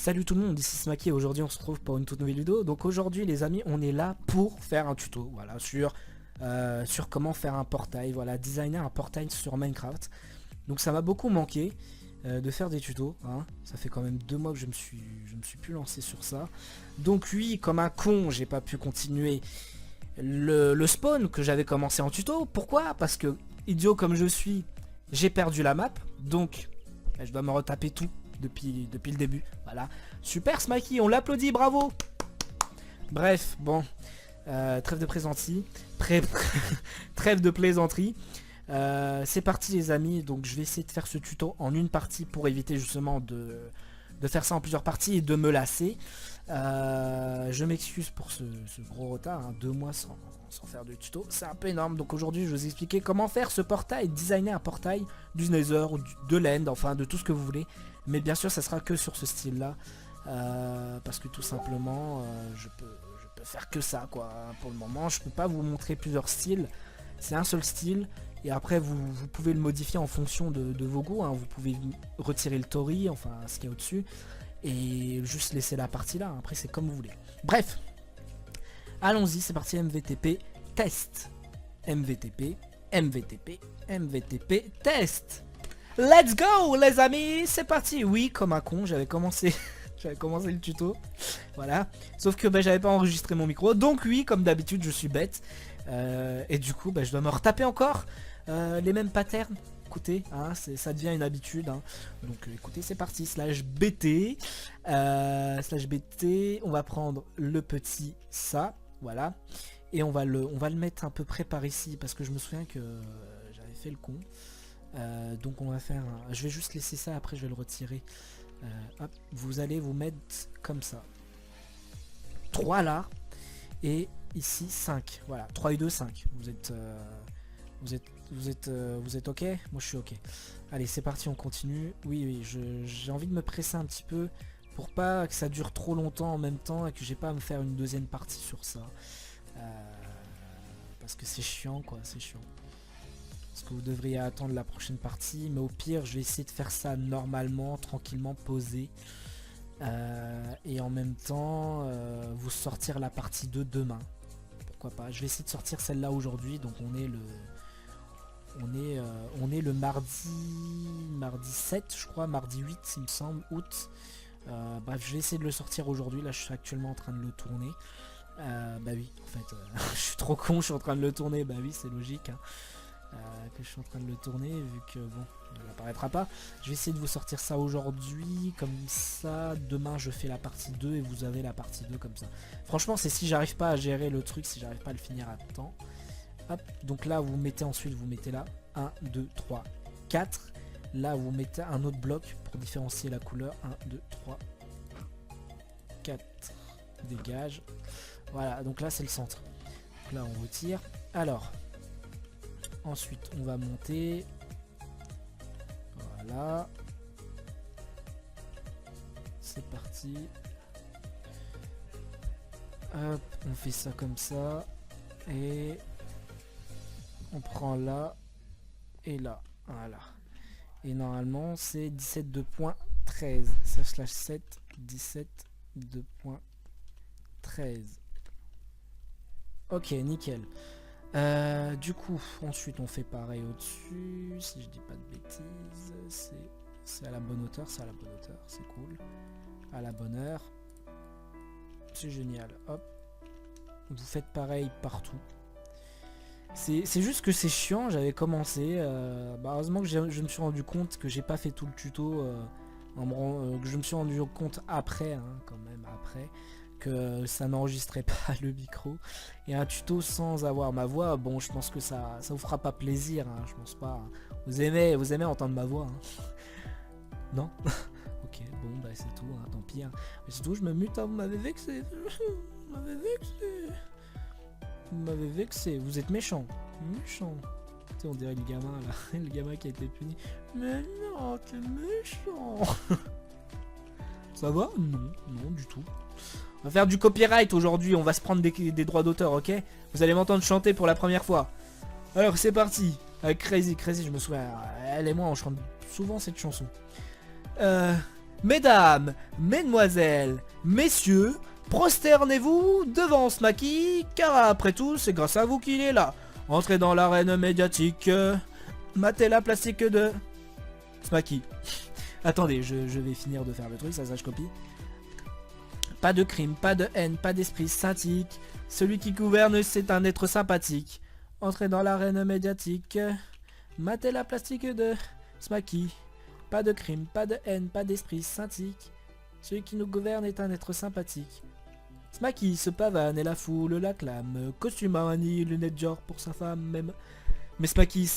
Salut tout le monde, ici Smaky et aujourd'hui on se retrouve pour une toute nouvelle vidéo. Donc aujourd'hui les amis, on est là pour faire un tuto, voilà, sur comment faire un portail, voilà, designer un portail sur Minecraft. Donc ça m'a beaucoup manqué de faire des tutos, hein. Ça fait quand même 2 mois que je me suis plus lancé sur ça. Donc oui, comme un con, j'ai pas pu continuer le spawn que j'avais commencé en tuto. Pourquoi? Parce que, idiot comme je suis, j'ai perdu la map, donc je dois me retaper tout depuis le début. Voilà, super Smaky, on l'applaudit, bravo. Bref, bon, trêve de plaisanterie, trêve de plaisanterie. C'est parti les amis, donc je vais essayer de faire ce tuto en une partie pour éviter justement de faire ça en plusieurs parties et de me lasser. Je m'excuse pour ce gros retard, hein, 2 mois sans faire de tuto, c'est un peu énorme. Donc aujourd'hui je vais vous expliquer comment faire ce portail, designer un portail du Nether ou de l'End, enfin de tout ce que vous voulez. Mais bien sûr ça sera que sur ce style là, parce que tout simplement je peux faire que ça quoi. Pour le moment je peux pas vous montrer plusieurs styles, c'est un seul style. Et après vous pouvez le modifier en fonction de vos goûts, hein. Vous pouvez retirer le tori, enfin ce qu'il y a au dessus, et juste laisser la partie là, après c'est comme vous voulez. Bref, allons-y, c'est parti. MVTP test, MVTP test. Let's go les amis, c'est parti. Oui, comme un con, j'avais commencé le tuto, voilà, sauf que j'avais pas enregistré mon micro, donc oui, comme d'habitude je suis bête, et du coup je dois me retaper encore les mêmes patterns. Écoutez, hein, ça devient une habitude, hein. Donc écoutez, c'est parti. /bt, on va prendre le petit ça, voilà, et on va le mettre à peu près par ici, parce que je me souviens que j'avais fait le con. Donc on va faire je vais juste laisser ça, après je vais le retirer. Hop, vous allez vous mettre comme ça, 3 là, et ici 5, voilà, 3 et 2, 5. Vous êtes ok? Moi je suis ok. Allez c'est parti, on continue. Oui, j'ai envie de me presser un petit peu pour pas que ça dure trop longtemps en même temps et que j'ai pas à me faire une deuxième partie sur ça, parce que c'est chiant quoi, c'est chiant. Parce que vous devriez attendre la prochaine partie, mais au pire je vais essayer de faire ça normalement, tranquillement, posé, et en même temps vous sortir la partie 2 demain, pourquoi pas. Je vais essayer de sortir celle-là aujourd'hui, donc on est le mardi 7 je crois, mardi 8 il me semble, août. Bref, je vais essayer de le sortir aujourd'hui. Là je suis actuellement en train de le tourner. Bah oui, en fait je suis trop con, je suis en train de le tourner. Bah oui, c'est logique, hein, que je suis en train de le tourner, vu que bon, il n'apparaîtra pas. Je vais essayer de vous sortir ça aujourd'hui, comme ça demain je fais la partie 2 et vous avez la partie 2 comme ça. Franchement c'est si j'arrive pas à gérer le truc, si j'arrive pas à le finir à temps. Hop, donc là vous mettez ensuite, vous mettez là 1, 2, 3, 4. Là vous mettez un autre bloc pour différencier la couleur. 1, 2, 3, 4. Dégage. Voilà, donc là c'est le centre. Donc là on retire. Alors, ensuite on va monter. Voilà. C'est parti. Hop, on fait ça comme ça. Et on prend là et là, voilà. Et normalement c'est 17.2.13 /7 17.2.13. Ok, nickel. Du coup ensuite on fait pareil au dessus, si je dis pas de bêtises. C'est à la bonne hauteur, c'est à la bonne hauteur, c'est cool, à la bonne heure, c'est génial. Hop, vous faites pareil partout. C'est juste que c'est chiant, j'avais commencé, heureusement que je me suis rendu compte que j'ai pas fait tout le tuto, que je me suis rendu compte après, hein, quand même après, que ça n'enregistrait pas le micro. Et un tuto sans avoir ma voix, bon je pense que ça vous fera pas plaisir, hein, je pense pas, hein. Vous aimez entendre ma voix, hein. Non. Ok, bon bah c'est tout, hein, tant pis, hein. Mais c'est tout, je me mute, hein, vous m'avez vexé. Vous m'avez vexé, vous êtes méchant. Méchant. Tu sais, on dirait le gamin là, le gamin qui a été puni. Mais non, t'es méchant. Ça va? Non, non du tout. On va faire du copyright aujourd'hui, on va se prendre des droits d'auteur, ok? Vous allez m'entendre chanter pour la première fois. Alors c'est parti. Avec Crazy, je me souviens, elle et moi on chante souvent cette chanson. Mesdames, mesdemoiselles, messieurs, prosternez-vous devant Smaky, car après tout, c'est grâce à vous qu'il est là. Entrez dans l'arène médiatique, matez la plastique de Smaky. Attendez, je vais finir de faire le truc, ça je copie. Pas de crime, pas de haine, pas d'esprit synthique. Celui qui gouverne, c'est un être sympathique. Entrez dans l'arène médiatique, matez la plastique de Smaky. Pas de crime, pas de haine, pas d'esprit synthique. Celui qui nous gouverne est un être sympathique. Smaky se pavane et la foule l'acclame. Costume Armani, lunettes Dior pour sa femme même. Mais Smaky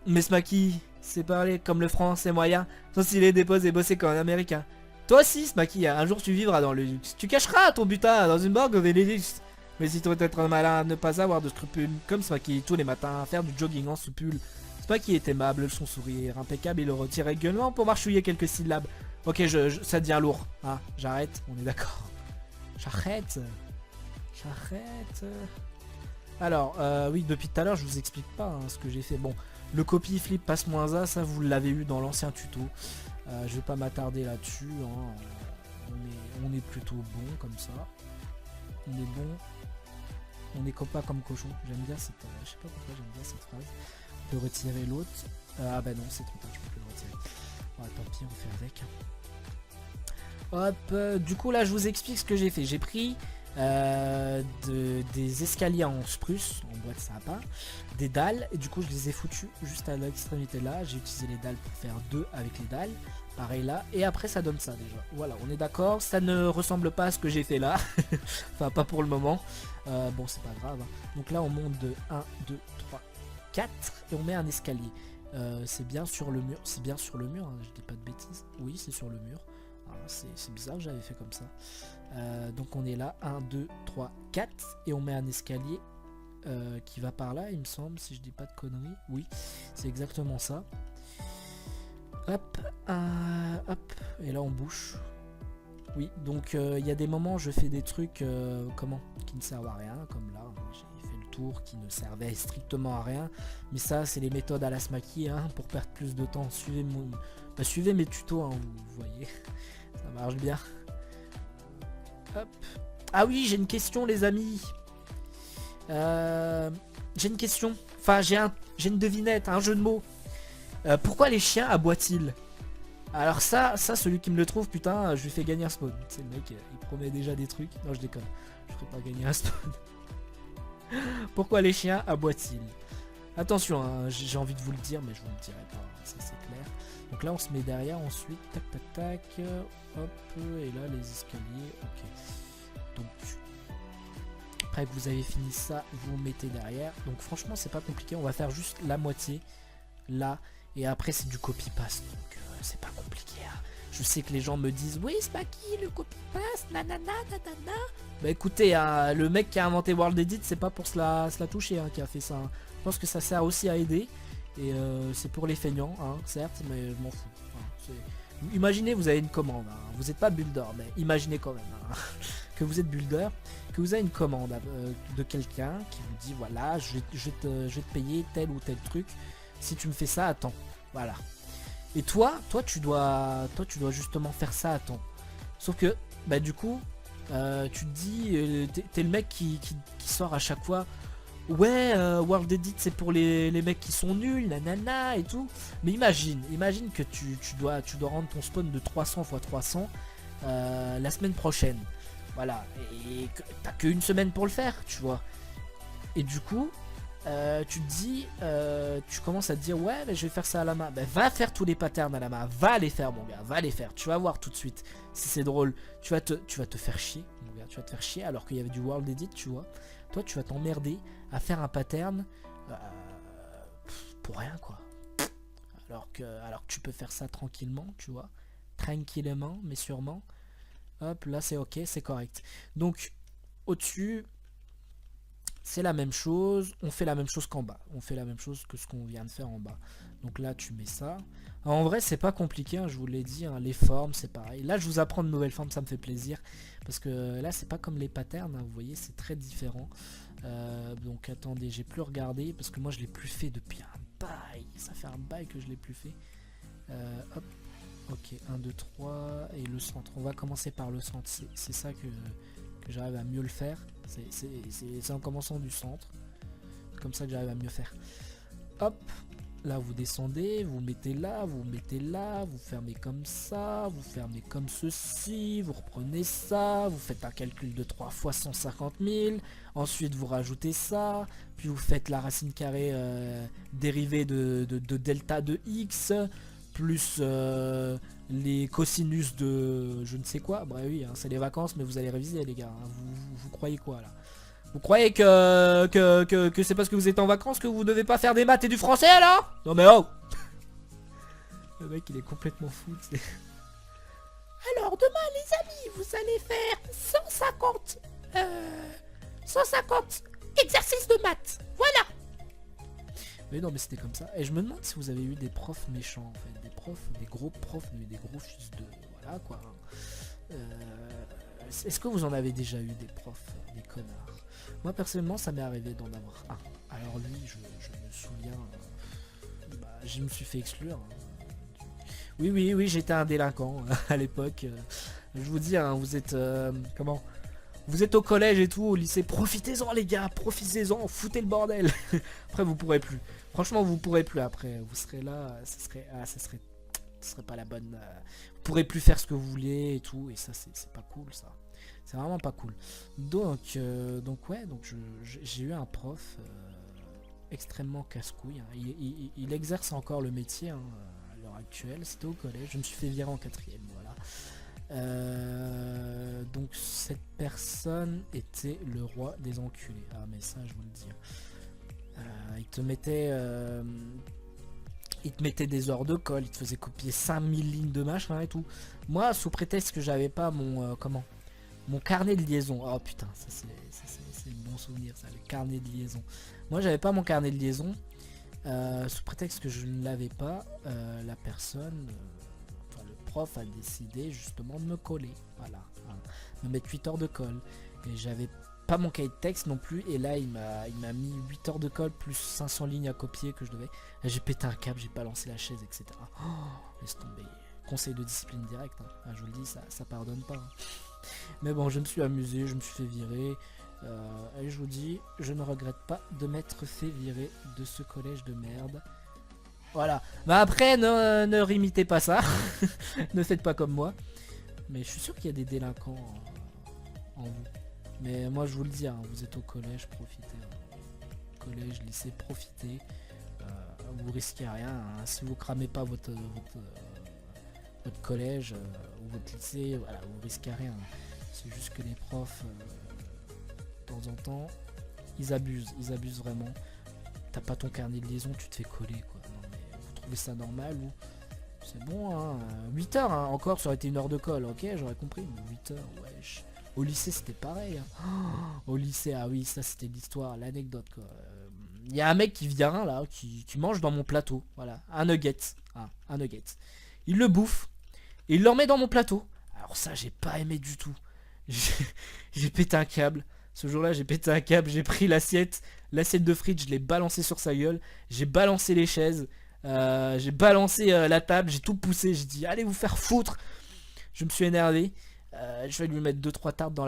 Mais Smaky, c'est parler comme le français moyen, sans s'il est déposé et bossé comme un américain. Toi aussi Smaky, un jour tu vivras dans le luxe. Tu cacheras ton butin dans une banque au Benelux. Mais si tu veux être un malin, ne pas avoir de scrupules, comme Smaky tous les matins, faire du jogging en soupule. Smaky est aimable, son sourire impeccable, il le retire régulièrement pour marchouiller quelques syllabes. Ok, ça devient lourd. Ah, j'arrête, on est d'accord. J'arrête. Alors, oui, depuis tout à l'heure, je vous explique pas ce que j'ai fait. Bon, le copy flip passe -A, ça vous l'avez eu dans l'ancien tuto. Je vais pas m'attarder là-dessus. On est plutôt bon comme ça. On est bon. On est copain comme cochon. J'aime bien cette... je sais pas pourquoi j'aime bien cette phrase. On peut retirer l'autre. Ah bah non, c'est trop tard, je peux plus le retirer. Ouais, tant pis, on fait avec. Hop, du coup là je vous explique ce que j'ai fait. J'ai pris des escaliers en spruce, en bois de sapin, des dalles, et du coup je les ai foutus juste à l'extrémité là. J'ai utilisé les dalles pour faire 2 avec les dalles. Pareil là, et après ça donne ça déjà. Voilà, on est d'accord, ça ne ressemble pas à ce que j'ai fait là. Enfin pas pour le moment. Bon c'est pas grave. Donc là on monte de 1, 2, 3, 4 et on met un escalier. C'est bien sur le mur, je dis pas de bêtises. Oui c'est sur le mur. C'est bizarre que j'avais fait comme ça. Donc on est là, 1, 2, 3, 4 et on met un escalier qui va par là il me semble, si je dis pas de conneries. Oui c'est exactement ça. Hop, hop, et là on bouge. Oui, donc il y a des moments je fais des trucs qui ne servent à rien, comme là, j'ai fait le tour qui ne servait strictement à rien. Mais ça, c'est les méthodes à la Smaky, pour perdre plus de temps. Suivez mes tutos, vous voyez, ça marche bien. Hop. Ah oui, j'ai une question les amis. J'ai une question, enfin j'ai une devinette, un jeu de mots. Pourquoi les chiens aboient-ils? Alors ça, celui qui me le trouve, putain, je lui fais gagner un spawn. C'est le mec, il promet déjà des trucs. Non, je déconne. Je ferai pas gagner un spawn. Pourquoi les chiens aboient-ils? Attention, j'ai envie de vous le dire, mais je vous le dirai pas. Ça, c'est clair. Donc là, on se met derrière ensuite. Tac, tac, tac. Hop. Et là, les escaliers. Ok. Donc, après que vous avez fini ça, vous mettez derrière. Donc franchement, c'est pas compliqué. On va faire juste la moitié. Là. Et après c'est du copy-paste, donc c'est pas compliqué. Je sais que les gens me disent oui Smaky, le copy-paste, nanana, nanana. Bah écoutez, le mec qui a inventé World Edit, c'est pas pour se la toucher qui a fait ça. Je pense que ça sert aussi à aider. Et c'est pour les feignants, certes, mais je m'en fous. Imaginez vous avez une commande, vous n'êtes pas builder, mais imaginez quand même que vous êtes builder, que vous avez une commande de quelqu'un qui vous dit voilà, je vais te payer tel ou tel truc. Si tu me fais ça à temps, voilà. Et toi tu dois justement faire ça à temps. Sauf que, bah du coup, tu te dis, t'es le mec qui sort à chaque fois. Ouais, World Edit c'est pour les mecs qui sont nuls, nanana et tout. Mais imagine que tu dois rendre ton spawn de 300 x 300 la semaine prochaine. Voilà. Et t'as qu'une semaine pour le faire, tu vois. Et du coup... tu te dis, tu commences à te dire ouais mais je vais faire ça à la main. Bah, va faire tous les patterns à la main, va les faire mon gars, va les faire. Tu vas voir tout de suite si c'est drôle. Tu vas te faire chier mon gars, tu vas te faire chier alors qu'il y avait du World Edit, tu vois. Toi tu vas t'emmerder à faire un pattern pour rien quoi. Alors que tu peux faire ça tranquillement, tu vois. Tranquillement mais sûrement. Hop là c'est ok, c'est correct. Donc au-dessus c'est la même chose, on fait la même chose qu'en bas. On fait la même chose que ce qu'on vient de faire en bas. Donc là, tu mets ça. Alors, en vrai, c'est pas compliqué, je vous l'ai dit. Les formes, c'est pareil. Là, je vous apprends de nouvelles formes, ça me fait plaisir. Parce que là, c'est pas comme les patterns, vous voyez, c'est très différent. Donc attendez, j'ai plus regardé. Parce que moi, je l'ai plus fait depuis un bail. Ça fait un bail que je l'ai plus fait. Hop. Ok, 1, 2, 3 et le centre. On va commencer par le centre. C'est ça que j'arrive à mieux le faire. C'est en commençant du centre. C'est comme ça que j'arrive à mieux faire. Hop, là vous descendez, vous mettez là, vous mettez là, vous fermez comme ça, vous fermez comme ceci, vous reprenez ça, vous faites un calcul de 3 fois 150 000, ensuite vous rajoutez ça, puis vous faites la racine carrée dérivée de delta de x, plus les cosinus de je ne sais quoi. Bah oui, hein, c'est les vacances, mais vous allez réviser les gars, hein. Vous croyez quoi là? Vous croyez que c'est parce que vous êtes en vacances que vous devez pas faire des maths et du français alors? Non mais oh. Le mec il est complètement fou, t'sais. Alors demain les amis, vous allez faire 150 exercices de maths. Voilà. Mais non mais c'était comme ça. Et je me demande si vous avez eu des profs méchants en fait. Des profs, des gros profs, mais des gros fils de... Voilà quoi. Est-ce que vous en avez déjà eu des profs, des connards? Moi personnellement ça m'est arrivé d'en avoir un. Alors lui je me souviens, je me suis fait exclure. Oui j'étais un délinquant à l'époque. Je vous dis hein, vous êtes comment? Vous êtes au collège et tout, au lycée, profitez-en les gars, profitez-en, foutez le bordel. Après vous pourrez plus. Franchement vous pourrez plus après. Vous serez là, ce serait pas la bonne. Vous pourrez plus faire ce que vous voulez et tout, et ça c'est pas cool ça. C'est vraiment pas cool. Donc ouais, donc j'ai eu un prof extrêmement casse-couille. Hein. Il exerce encore le métier hein, à l'heure actuelle. C'était au collège. Je me suis fait virer en 4ème. Voilà. Donc cette personne était le roi des enculés. Ah mais ça je vous le dis. Il te mettait des heures de colle. Il te faisait copier 5000 lignes de machin et tout. Moi sous prétexte que j'avais pas mon mon carnet de liaison. Oh putain, ça c'est le bon souvenir ça, le carnet de liaison. Moi j'avais pas mon carnet de liaison. Sous prétexte que je ne l'avais pas, la personne, le prof a décidé justement de me coller. Voilà. Hein, me mettre 8 heures de colle. Et j'avais pas mon cahier de texte non plus. Et là il m'a mis 8 heures de colle plus 500 lignes à copier que je devais. J'ai pété un câble, j'ai balancé la chaise, etc. Oh, laisse tomber. Conseil de discipline direct. Hein. Je vous le dis, ça pardonne pas. Hein. Mais bon, je me suis amusé, je me suis fait virer. Et je vous dis, je ne regrette pas de m'être fait virer de ce collège de merde. Voilà. Bah après, ne imitez pas ça. Ne faites pas comme moi. Mais je suis sûr qu'il y a des délinquants en vous. Mais moi, je vous le dis, hein, vous êtes au collège, profitez. Hein. Collège, lycée, profitez. Vous risquez rien. Hein. Si vous cramez pas votre collège ou votre lycée, voilà, vous risquez rien. C'est juste que les profs, de temps en temps, ils abusent vraiment. T'as pas ton carnet de liaison, tu te fais coller quoi. Non, mais vous trouvez ça normal ou c'est bon hein, 8 heures hein, encore ça aurait été 1 heure de colle, ok j'aurais compris, mais 8 heures, wesh. Au lycée c'était pareil. Hein. Oh, au lycée, ah oui, ça c'était l'histoire, l'anecdote quoi. Il y a un mec qui vient là, qui mange dans mon plateau, voilà, un nugget, hein, un nugget. Il le bouffe, et il le remet dans mon plateau. Alors ça j'ai pas aimé du tout. J'ai pété un câble. Ce jour-là j'ai pété un câble, j'ai pris l'assiette de frites, je l'ai balancé sur sa gueule. J'ai balancé les chaises, j'ai balancé la table, j'ai tout poussé. J'ai dit allez vous faire foutre. Je me suis énervé. Je vais lui mettre 2-3 tartes dans la